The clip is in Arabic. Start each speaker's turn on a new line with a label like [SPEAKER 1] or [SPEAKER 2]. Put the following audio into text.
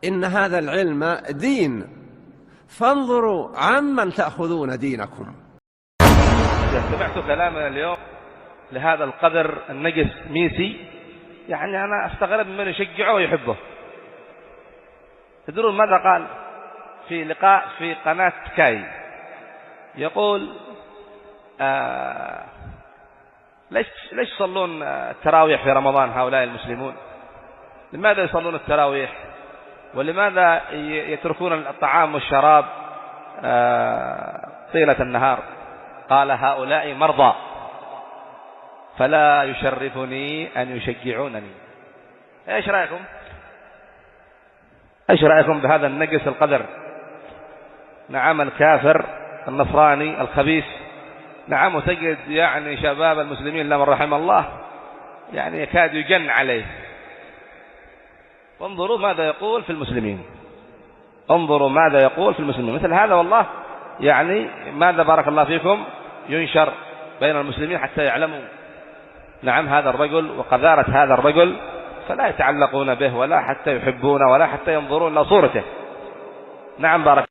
[SPEAKER 1] إن هذا العلم دين، فانظروا عمن تأخذون دينكم.
[SPEAKER 2] سمعت كلامنا اليوم لهذا القدر النجس ميسي، يعني أنا أستغرب من يشجعه ويحبه. تدرون ماذا قال في لقاء في قناة كاي؟ يقول ليش يصلون التراويح في رمضان هؤلاء المسلمون؟ لماذا يصلون التراويح؟ ولماذا يتركون الطعام والشراب طيلة النهار؟ قال هؤلاء مرضى فلا يشرفني أن يشجعونني. ايش رأيكم؟ ايش رأيكم بهذا النجس القدر؟ نعم الكافر النصراني الخبيث، نعم، وتجد يعني شباب المسلمين لمن رحم الله يعني يكاد يجن عليه. وانظروا ماذا يقول في المسلمين، انظروا ماذا يقول في المسلمين. مثل هذا والله يعني ماذا بارك الله فيكم ينشر بين المسلمين حتى يعلموا نعم هذا الرجل وقذارة هذا الرجل، فلا يتعلقون به ولا حتى يحبون ولا حتى ينظرون إلى صورته. نعم بارك